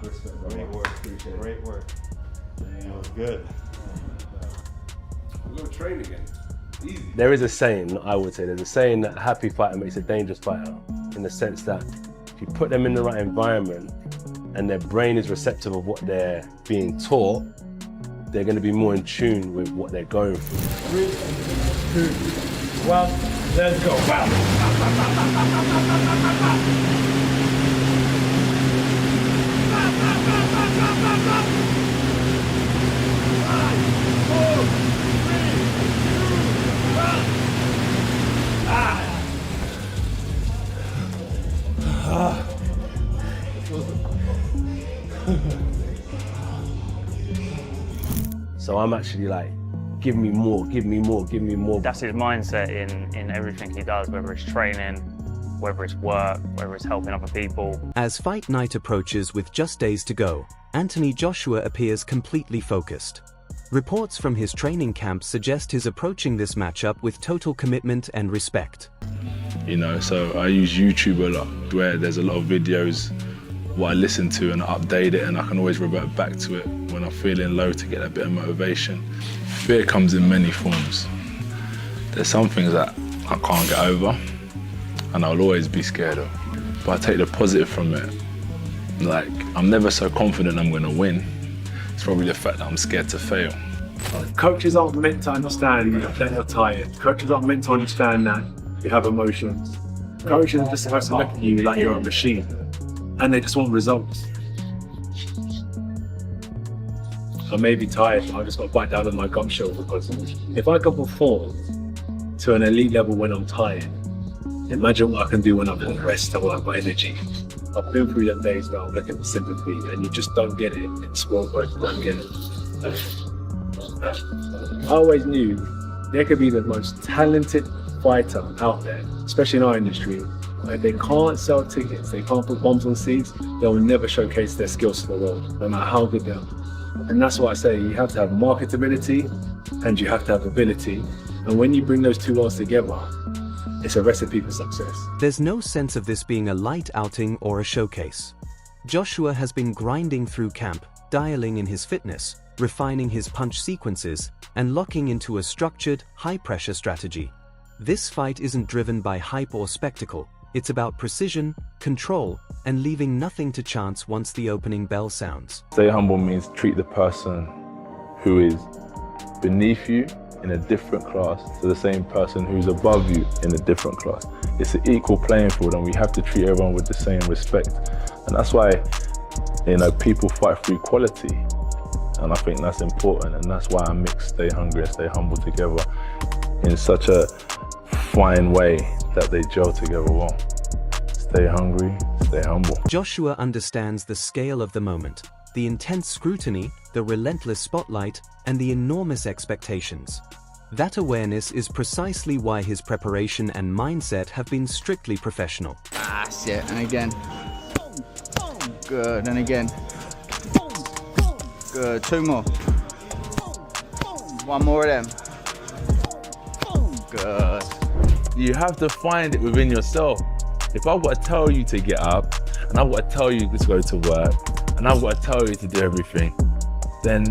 Respect, bro. Great work. Appreciate it. Great work. That was good. We're gonna train again. Easy. There is a saying, I would say, there's a saying that a happy fighter makes a dangerous fighter, in the sense that if you put them in the right environment and their brain is receptive of what they're being taught, they're going to be more in tune with what they're going through. 3, 2, 1, let's go. So I'm actually like, give me more, give me more, give me more. That's his mindset in everything he does, whether it's training, whether it's work, whether it's helping other people. As fight night approaches with just days to go, Anthony Joshua appears completely focused. Reports from his training camp suggest he's approaching this matchup with total commitment and respect. You know, so I use YouTube a lot, where there's a lot of videos what I listen to and I update it, and I can always revert back to it when I'm feeling low to get a bit of motivation. Fear comes in many forms. There's some things that I can't get over and I'll always be scared of. But I take the positive from it. Like, I'm never so confident I'm gonna win. It's probably the fact that I'm scared to fail. Coaches aren't meant to understand that you're tired. Coaches aren't meant to understand that you have emotions. Coaches are just supposed to look at you like you're a machine, and they just want results. I may be tired, but I just got to bite down on my gumshoe, because if I can perform to an elite level when I'm tired, imagine what I can do when I've got rest and when I've got energy. I've been through them days where I'm looking for sympathy and you just don't get it in sport, but you don't get it. I always knew there could be the most talented fighter out there, especially in our industry. If they can't sell tickets, they can't put bombs on seats, they'll never showcase their skills to the world, no matter how good they are. And that's why I say you have to have marketability and you have to have ability. And when you bring those two worlds together, it's a recipe for success. There's no sense of this being a light outing or a showcase. Joshua has been grinding through camp, dialing in his fitness, refining his punch sequences, and locking into a structured, high-pressure strategy. This fight isn't driven by hype or spectacle. It's about precision, control, and leaving nothing to chance once the opening bell sounds. Stay humble means treat the person who is beneath you in a different class to the same person who's above you in a different class. It's an equal playing field, and we have to treat everyone with the same respect. And that's why, you know, people fight for equality. And I think that's important, and that's why I mix stay hungry and stay humble together in such a fine way that they gel together well. Stay hungry, stay humble. Joshua understands the scale of the moment, the intense scrutiny, the relentless spotlight, and the enormous expectations. That awareness is precisely why his preparation and mindset have been strictly professional. Ah, shit, and again. Good, and again. Good, 2 more. 1 more of them. Good. You have to find it within yourself. If I've got to tell you to get up, and I've got to tell you to go to work, and I've got to tell you to do everything, then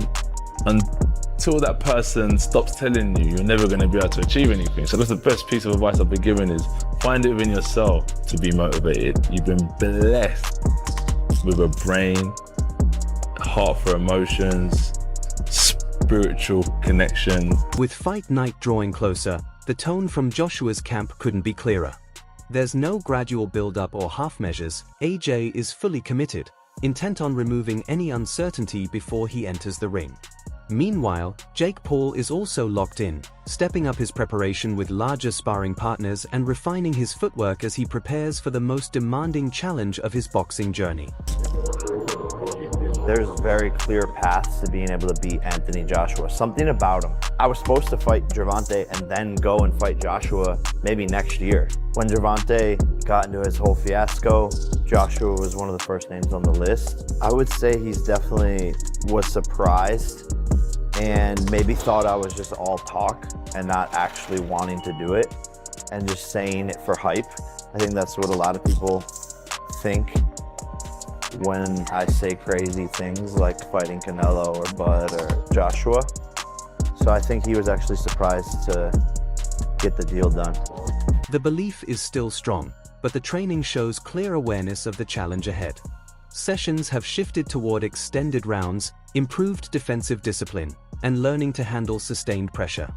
until that person stops telling you, you're never going to be able to achieve anything. So that's the best piece of advice I've been given, is find it within yourself to be motivated. You've been blessed with a brain, a heart for emotions, spiritual connection. With fight night drawing closer, the tone from Joshua's camp couldn't be clearer. There's no gradual build-up or half measures. AJ is fully committed, intent on removing any uncertainty before he enters the ring. Meanwhile, Jake Paul is also locked in, stepping up his preparation with larger sparring partners and refining his footwork as he prepares for the most demanding challenge of his boxing journey. There's very clear paths to being able to beat Anthony Joshua. Something about him. I was supposed to fight Gervonta and then go and fight Joshua maybe next year. When Gervonta got into his whole fiasco, Joshua was one of the first names on the list. I would say he's definitely was surprised and maybe thought I was just all talk and not actually wanting to do it and just saying it for hype. I think that's what a lot of people think. when I say crazy things like fighting Canelo or Bud or Joshua. So I think he was actually surprised to get the deal done. The belief is still strong, but the training shows clear awareness of the challenge ahead. Sessions have shifted toward extended rounds, improved defensive discipline, and learning to handle sustained pressure.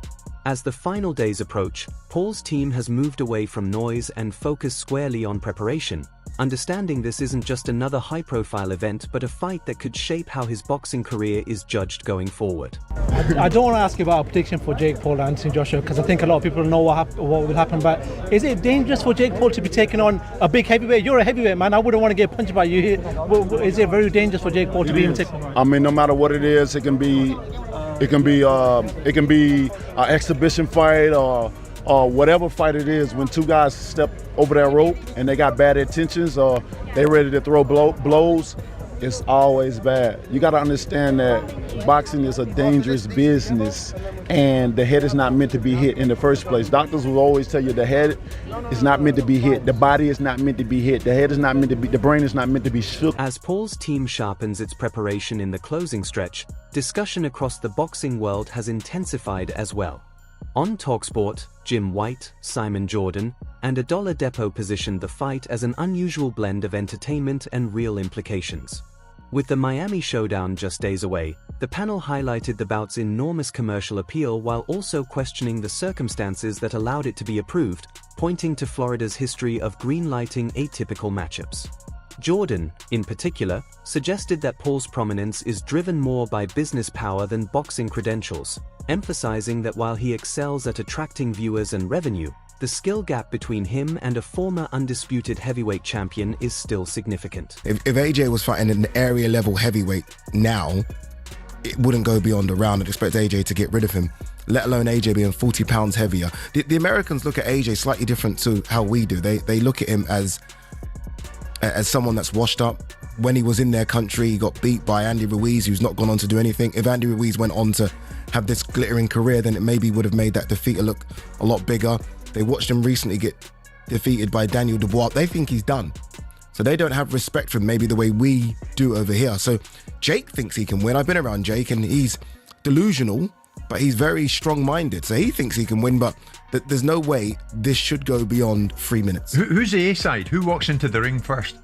As the final days approach, Paul's team has moved away from noise and focused squarely on preparation, understanding this isn't just another high-profile event but a fight that could shape how his boxing career is judged going forward. I don't want to ask you about a prediction for Jake Paul and Anthony Joshua because I think a lot of people know what will happen, but is it dangerous for Jake Paul to be taking on a big heavyweight? You're a heavyweight, man. I wouldn't want to get punched by you here. Is it very dangerous for Jake Paul to be even taken? I mean, no matter what it is, it can be an exhibition fight or whatever fight it is. When two guys step over that rope and they got bad intentions or they ready to throw blows, it's always bad. You got to understand that boxing is a dangerous business and the head is not meant to be hit in the first place. Doctors will always tell you the head is not meant to be hit, the body is not meant to be hit, the head is not meant to be, the brain is not meant to be shook. As Paul's team sharpens its preparation in the closing stretch, discussion across the boxing world has intensified as well. On TalkSport, Jim White, Simon Jordan, and Adola Depot positioned the fight as an unusual blend of entertainment and real implications. With the Miami showdown just days away, the panel highlighted the bout's enormous commercial appeal while also questioning the circumstances that allowed it to be approved, pointing to Florida's history of green-lighting atypical matchups. Jordan, in particular, suggested that Paul's prominence is driven more by business power than boxing credentials, emphasizing that while he excels at attracting viewers and revenue, the skill gap between him and a former undisputed heavyweight champion is still significant. If AJ was fighting an area level heavyweight now, it wouldn't go beyond a round. I'd expect AJ to get rid of him, let alone AJ being 40 pounds heavier. The Americans look at AJ slightly different to how we do. They look at him as someone that's washed up. When he was in their country, he got beat by Andy Ruiz, who's not gone on to do anything. If Andy Ruiz went on to have this glittering career, then it maybe would have made that defeat look a lot bigger. They watched him recently get defeated by Daniel Dubois. They think he's done. So they don't have respect for him maybe the way we do over here. So Jake thinks he can win. I've been around Jake and he's delusional, but he's very strong-minded. So he thinks he can win, but there's no way this should go beyond 3 minutes. Who's the A-side? Who walks into the ring first?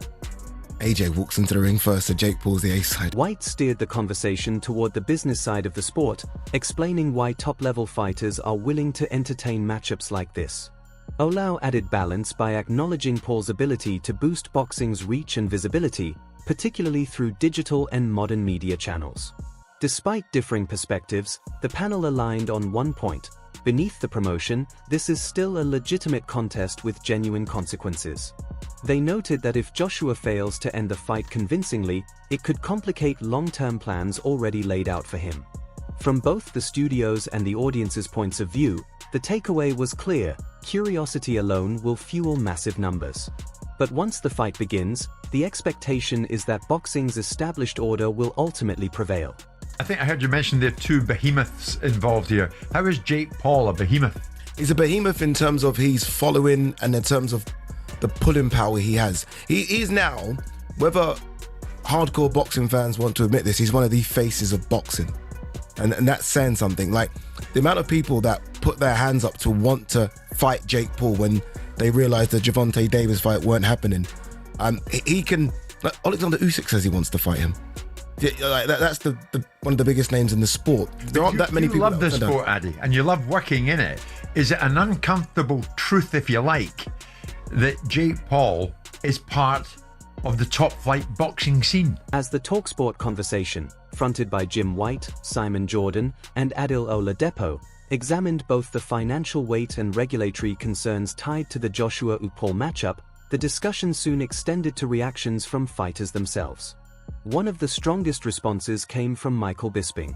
AJ walks into the ring first, so Jake Paul's the A-side. White steered the conversation toward the business side of the sport, explaining why top-level fighters are willing to entertain matchups like this. Olau added balance by acknowledging Paul's ability to boost boxing's reach and visibility, particularly through digital and modern media channels. Despite differing perspectives, the panel aligned on one point. Beneath the promotion, this is still a legitimate contest with genuine consequences. They noted that if Joshua fails to end the fight convincingly, it could complicate long-term plans already laid out for him. From both the studio's and the audience's points of view, the takeaway was clear: curiosity alone will fuel massive numbers. But once the fight begins, the expectation is that boxing's established order will ultimately prevail. I think I heard you mention there are two behemoths involved here. How is Jake Paul a behemoth? He's a behemoth in terms of his following and in terms of the pulling power he has. He's now, whether hardcore boxing fans want to admit this, he's one of the faces of boxing. And that's saying something. Like, the amount of people that put their hands up to want to fight Jake Paul when they realised the Gervonta Davis fight weren't happening. He can, like, Alexander Usyk says he wants to fight him. Yeah, like that's the one of the biggest names in the sport. There aren't that many people. You love this sport, Addy, and you love working in it. Is it an uncomfortable truth, if you like, that Jake Paul is part of the top flight boxing scene? As the TalkSport conversation, fronted by Jim White, Simon Jordan, and Adil Oladipo, examined both the financial weight and regulatory concerns tied to the Joshua-Paul matchup, the discussion soon extended to reactions from fighters themselves. One of the strongest responses came from Michael Bisping.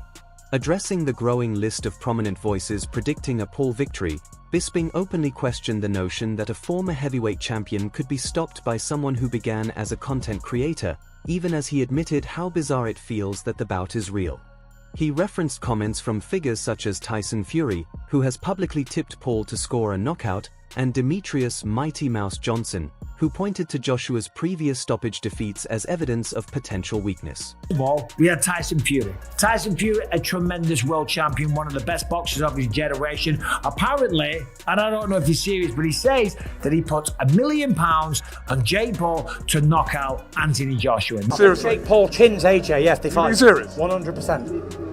Addressing the growing list of prominent voices predicting a Paul victory, Bisping openly questioned the notion that a former heavyweight champion could be stopped by someone who began as a content creator, even as he admitted how bizarre it feels that the bout is real. He referenced comments from figures such as Tyson Fury, who has publicly tipped Paul to score a knockout, and Demetrius Mighty Mouse Johnson, who pointed to Joshua's previous stoppage defeats as evidence of potential weakness. We had Tyson Fury. Tyson Fury, a tremendous world champion, one of the best boxers of his generation. Apparently, and I don't know if he's serious, but he says that he put £1 million on Jake Paul to knock out Anthony Joshua. Seriously? Jake Paul chins AJ, yes, they fight. Are you serious? 100%.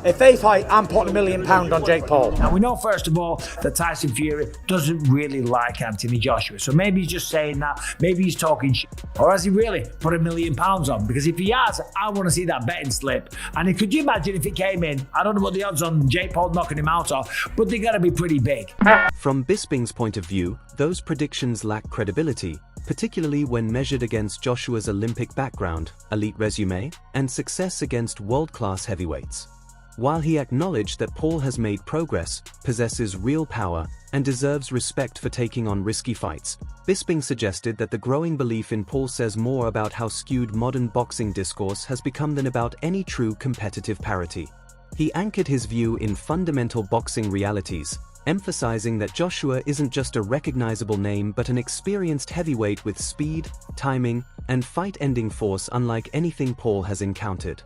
If they fight, I'm putting £1 million on Jake Paul. Now we know first of all that Tyson Fury doesn't really like Anthony Joshua, so maybe he's just saying that, maybe he's talking shit, or has he really put £1 million on? Because if he has, I want to see that betting slip. And could you imagine if it came in? I don't know what the odds on Jake Paul knocking him out are, but they're gonna be pretty big. From Bisping's point of view, those predictions lack credibility, particularly when measured against Joshua's Olympic background, elite resume, and success against world-class heavyweights. While he acknowledged that Paul has made progress, possesses real power, and deserves respect for taking on risky fights, Bisping suggested that the growing belief in Paul says more about how skewed modern boxing discourse has become than about any true competitive parity. He anchored his view in fundamental boxing realities, emphasizing that Joshua isn't just a recognizable name but an experienced heavyweight with speed, timing, and fight-ending force unlike anything Paul has encountered.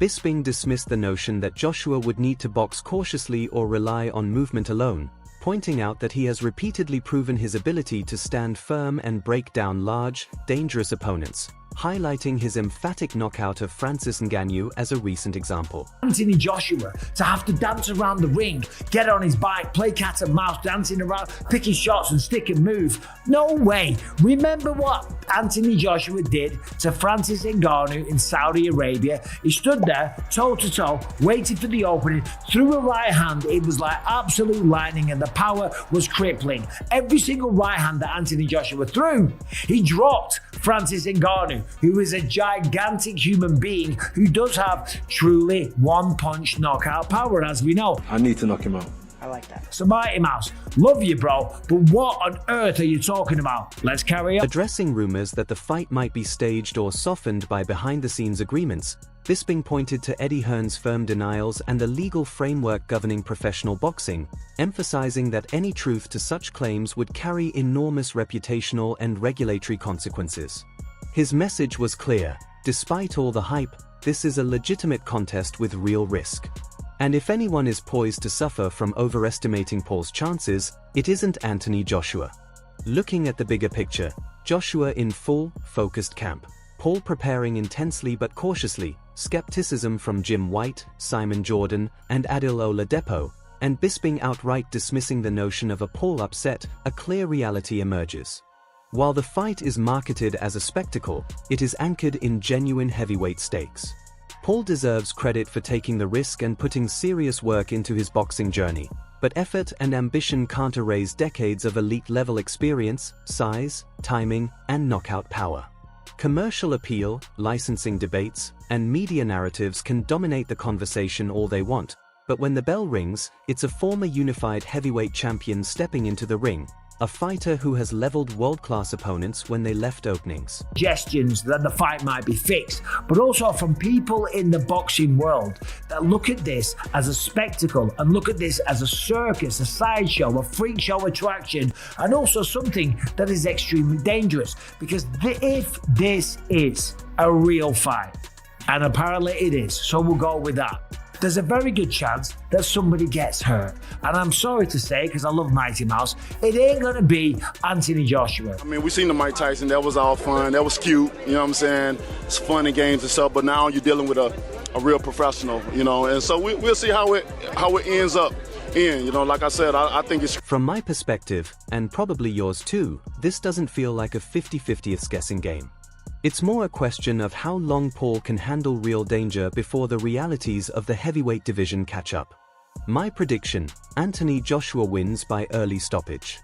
Bisping dismissed the notion that Joshua would need to box cautiously or rely on movement alone, pointing out that he has repeatedly proven his ability to stand firm and break down large, dangerous opponents, highlighting his emphatic knockout of Francis Ngannou as a recent example. Anthony Joshua to have to dance around the ring, get on his bike, play cat and mouse, dancing around, picking shots and stick and move. No way. Remember what Anthony Joshua did to Francis Ngannou in Saudi Arabia? He stood there, toe to toe, waited for the opening, threw a right hand. It was like absolute lightning and the power was crippling. Every single right hand that Anthony Joshua threw, he dropped Francis Ngannou, who is a gigantic human being who does have truly one-punch knockout power, as we know. I need to knock him out. I like that. So Mighty Mouse, love you, bro, but what on earth are you talking about? Let's carry on. Addressing rumors that the fight might be staged or softened by behind-the-scenes agreements, Bisping pointed to Eddie Hearn's firm denials and the legal framework governing professional boxing, emphasizing that any truth to such claims would carry enormous reputational and regulatory consequences. His message was clear: despite all the hype, this is a legitimate contest with real risk. And if anyone is poised to suffer from overestimating Paul's chances, it isn't Anthony Joshua. Looking at the bigger picture, Joshua in full, focused camp, Paul preparing intensely but cautiously, skepticism from Jim White, Simon Jordan, and Adil Oladipo, and Bisping outright dismissing the notion of a Paul upset, a clear reality emerges. While the fight is marketed as a spectacle, it is anchored in genuine heavyweight stakes. Paul deserves credit for taking the risk and putting serious work into his boxing journey, but effort and ambition can't erase decades of elite-level experience, size, timing, and knockout power. Commercial appeal, licensing debates, and media narratives can dominate the conversation all they want, but when the bell rings, it's a former unified heavyweight champion stepping into the ring, a fighter who has leveled world-class opponents when they left openings. Suggestions that the fight might be fixed, but also from people in the boxing world that look at this as a spectacle and look at this as a circus, a sideshow, a freak show attraction, and also something that is extremely dangerous. Because if this is a real fight, and apparently it is, so we'll go with that, there's a very good chance that somebody gets hurt. And I'm sorry to say, because I love Mighty Mouse, it ain't gonna be Anthony Joshua. I mean, we seen the Mike Tyson, that was all fun, that was cute, you know what I'm saying? It's fun and games and stuff, but now you're dealing with a real professional, you know, and so we'll see how it ends up. You know, like I said, I think it's... From my perspective, and probably yours too, this doesn't feel like a 50-50th guessing game. It's more a question of how long Paul can handle real danger before the realities of the heavyweight division catch up. My prediction: Anthony Joshua wins by early stoppage.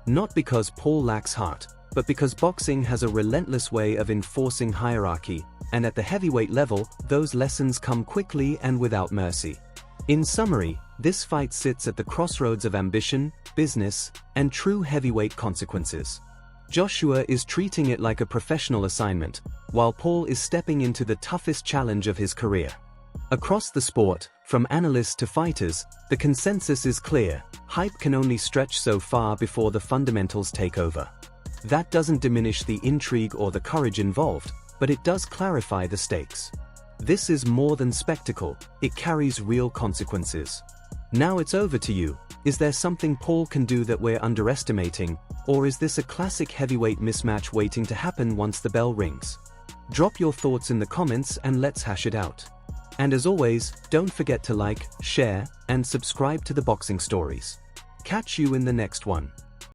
Not because Paul lacks heart, but because boxing has a relentless way of enforcing hierarchy, and at the heavyweight level, those lessons come quickly and without mercy. In summary, this fight sits at the crossroads of ambition, business, and true heavyweight consequences. Joshua is treating it like a professional assignment, while Paul is stepping into the toughest challenge of his career. Across the sport, from analysts to fighters, the consensus is clear: hype can only stretch so far before the fundamentals take over. That doesn't diminish the intrigue or the courage involved, but it does clarify the stakes. This is more than spectacle, it carries real consequences. Now it's over to you. Is there something Paul can do that we're underestimating, or is this a classic heavyweight mismatch waiting to happen once the bell rings? Drop your thoughts in the comments and let's hash it out. And as always, don't forget to like, share, and subscribe to the Boxing Stories. Catch you in the next one.